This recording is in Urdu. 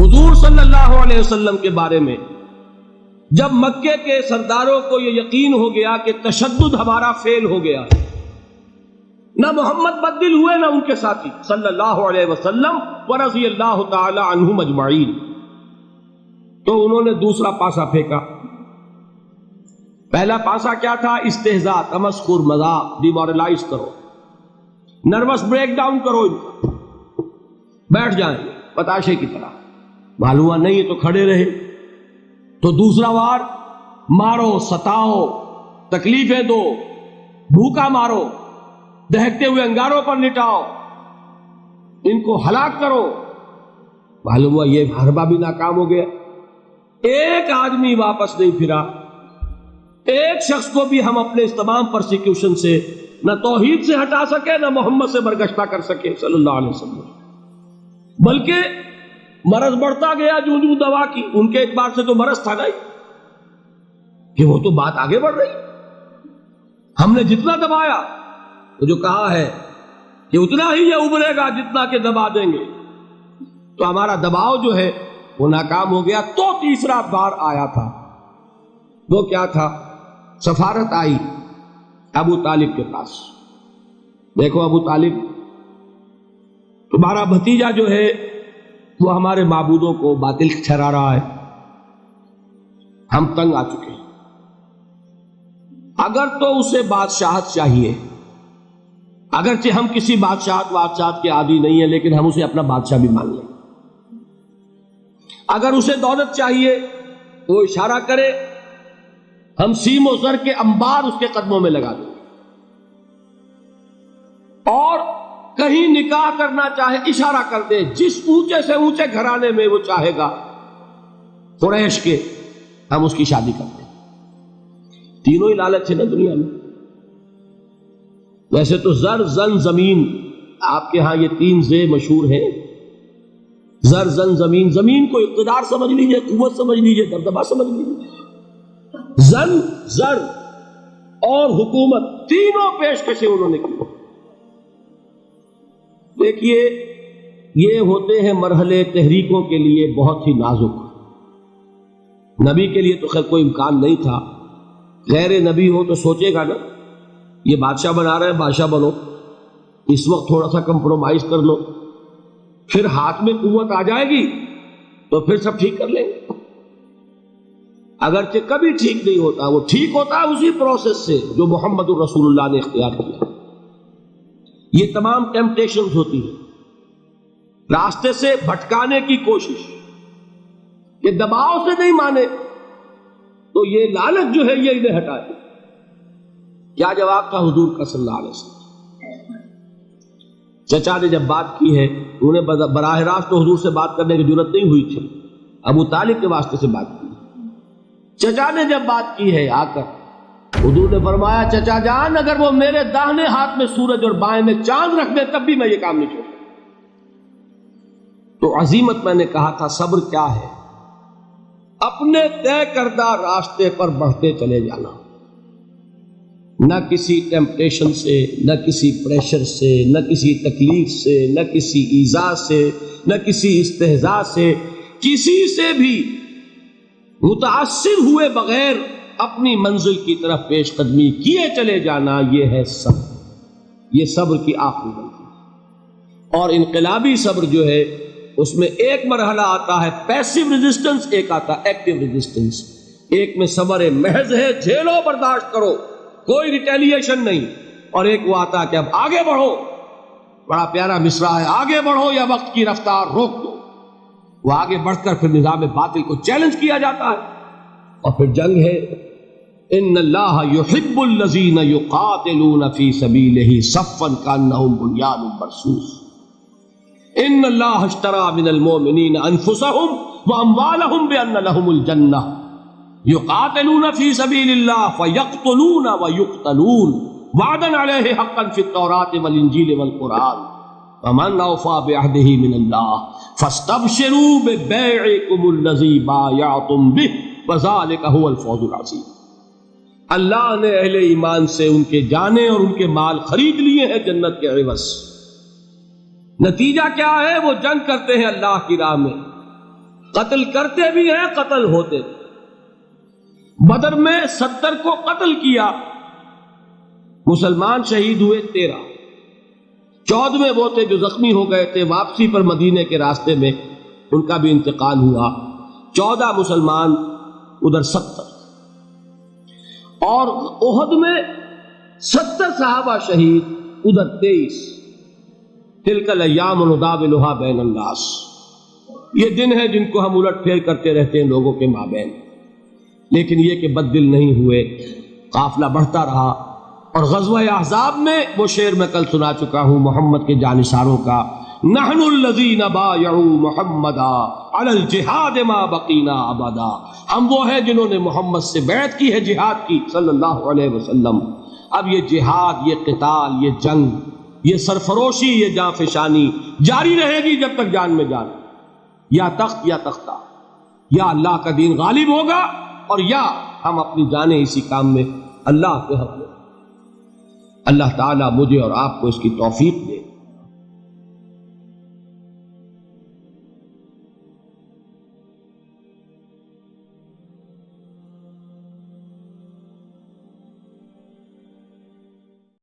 حضور صلی اللہ علیہ وسلم کے بارے میں جب مکے کے سرداروں کو یہ یقین ہو گیا کہ تشدد ہمارا فیل ہو گیا، نہ محمد بدل ہوئے نہ ان کے ساتھی صلی اللہ علیہ وسلم ورضی اللہ تعالی عنہم اجمعین، تو انہوں نے دوسرا پاسا پھینکا۔ پہلا پاسا کیا تھا؟ استہزاء، تمسخر، مذاق، ڈیمورلائز کرو، نروس بریک ڈاؤن کرو، ان کا بیٹھ جائیں پتاشے کی طرح، معلوم ہوا نہیں تو کھڑے رہے۔ تو دوسرا وار مارو، ستاؤ، تکلیفیں دو، بھوکا مارو، دہکتے ہوئے انگاروں پر لٹاؤ، ان کو ہلاک کرو۔ معلوم ہوا یہ حربہ بھی ناکام ہو گیا، ایک آدمی واپس نہیں پھرا، ایک شخص کو بھی ہم اپنے اس تمام پرسیکیوشن سے نہ توحید سے ہٹا سکے نہ محمد سے برگشتہ کر سکے صلی اللہ علیہ وسلم، بلکہ مرض بڑھتا گیا جو جو دوا کی۔ ان کے اعتبار سے تو مرض تھا نہیں کہ وہ تو بات آگے بڑھ رہی، ہم نے جتنا دبایا تو جو کہا ہے کہ اتنا ہی یہ ابھرے گا جتنا کہ دبا دیں گے، تو ہمارا دباؤ جو ہے وہ ناکام ہو گیا۔ تو تیسرا بار آیا تھا، وہ کیا تھا؟ سفارت آئی ابو طالب کے پاس، دیکھو ابو طالب تمہارا بھتیجا جو ہے وہ ہمارے معبودوں کو باطل ٹھہرا رہا ہے، ہم تنگ آ چکے ہیں، اگر تو اسے بادشاہت چاہیے، اگرچہ ہم کسی بادشاہت کے عادی نہیں ہیں لیکن ہم اسے اپنا بادشاہ بھی مان لیں، اگر اسے دولت چاہیے تو اشارہ کرے، ہم سیم و زر کے انبار اس کے قدموں میں لگا دیں، اور کہیں نکاح کرنا چاہے اشارہ کر دے، جس اونچے سے اونچے گھرانے میں وہ چاہے گا قریش کے، ہم اس کی شادی کرتے ہیں۔ تینوں ہی لالچ ہے نا دنیا میں۔ ویسے تو زر، زن، زمین، آپ کے ہاں یہ تین زے مشہور ہیں، زر، زن، زمین۔ زمین کو اقتدار سمجھ لیجئے، قوت سمجھ لیجئے، دبدبہ سمجھ لیجئے۔ زن، زر اور حکومت، تینوں پیشکشیں انہوں نے کی۔ دیکھیے یہ ہوتے ہیں مرحلے تحریکوں کے لیے بہت ہی نازک۔ نبی کے لیے تو خیر کوئی امکان نہیں تھا، غیر نبی ہو تو سوچے گا نا یہ بادشاہ بنا رہے ہیں، بادشاہ بنو، اس وقت تھوڑا سا کمپرومائز کر لو، پھر ہاتھ میں قوت آ جائے گی تو پھر سب ٹھیک کر لیں گے۔ اگرچہ کبھی ٹھیک نہیں ہوتا، وہ ٹھیک ہوتا ہے اسی پروسیس سے جو محمد الرسول اللہ نے اختیار کیا۔ یہ تمام ٹیمپٹیشنز ہوتی ہیں، راستے سے بھٹکانے کی کوشش، کہ دباؤ سے نہیں مانے تو یہ لالچ جو ہے یہ انہیں ہٹا دے۔ کیا جواب تھا حضور کا صلی اللہ علیہ وسلم؟ چچا نے جب بات کی ہے، انہیں براہ راست تو حضور سے بات کرنے کی ضرورت نہیں ہوئی تھی، ابو طالب کے واسطے سے بات کی۔ چچا نے جب بات کی ہے آ کر، حضور نے فرمایا چچا جان اگر وہ میرے داہنے ہاتھ میں سورج اور بائیں میں چاند رکھ دے تب بھی میں یہ کام نہیں چھوڑوں۔ تو عزیمت میں نے کہا تھا صبر کیا ہے؟ اپنے طے کردہ راستے پر بڑھتے چلے جانا، نہ کسی ٹیمپٹیشن سے، نہ کسی پریشر سے، نہ کسی تکلیف سے، نہ کسی ایذا سے، نہ کسی استہزاء سے، کسی سے بھی متاثر ہوئے بغیر اپنی منزل کی طرف پیش قدمی کیے چلے جانا، یہ ہے صبر۔ یہ صبر کی آخری منزل۔ اور انقلابی صبر جو ہے اس میں ایک مرحلہ آتا ہے پیسیو ریزسٹنس، ایک آتا ہے ایکٹیو ریزسٹنس۔ ایک میں صبر محض ہے، جھیلو، برداشت کرو، کوئی ریٹیلیشن نہیں، اور ایک وہ آتا ہے کہ اب آگے بڑھو۔ بڑا پیارا مصرع ہے، آگے بڑھو یا وقت کی رفتار روک دو۔ وہ آگے بڑھ کر پھر نظام باطل کو چیلنج کیا جاتا ہے، اور پھر جنگ ہے۔ ان اللہ یحب الذین یقاتلون فی سبیلہ صفا کانہم بنیان مرصوص۔ ان اللہ اشتری من المؤمنین انفسہم واموالہم بان لہم الجنہ یقاتلون فی سبیل اللہ فیقتلون ویقتلون وعدا علیہ حقا فی التوراۃ والانجیل والقرآن ومن اوفی بعہدہ من اللہ فاستبشروا ببیعکم الذی بایعتم بہ وذالک هو الفوز العظیم۔ اللہ نے اہل ایمان سے ان کے جانیں اور ان کے مال خرید لیے ہیں جنت کے عوض۔ نتیجہ کیا ہے؟ وہ جنگ کرتے ہیں اللہ کی راہ میں، قتل کرتے بھی ہیں، قتل ہوتے بھی۔ بدر میں 70 کو قتل کیا، مسلمان شہید ہوئے 13، 14ویں وہ تھے جو زخمی ہو گئے تھے، واپسی پر مدینے کے راستے میں ان کا بھی انتقال ہوا، 14 مسلمان ادھر 70، اور احد میں 70 صحابہ شہید ادھر 23۔ تلک الایام نداولها بین الناس، یہ دن ہیں جن کو ہم الٹ پھیر کرتے رہتے ہیں لوگوں کے مابین، لیکن یہ کہ بد دل نہیں ہوئے، قافلہ بڑھتا رہا۔ اور غزوہ احزاب میں وہ شعر میں کل سنا چکا ہوں محمد کے جانثاروں کا، نحن الذین بایعوا محمدا علی الجہاد ما بقینا ابدا، ہم وہ ہیں جنہوں نے محمد سے بیعت کی ہے جہاد کی صلی اللہ علیہ وسلم۔ اب یہ جہاد، یہ قتال، یہ جنگ، یہ سرفروشی، یہ جانفشانی جاری رہے گی جب تک جان میں جان، یا تخت یا تختہ، یا اللہ کا دین غالب ہوگا اور یا ہم اپنی جانیں اسی کام میں اللہ کے حوالے۔ اللہ تعالیٰ مجھے اور آپ کو اس کی توفیق دے۔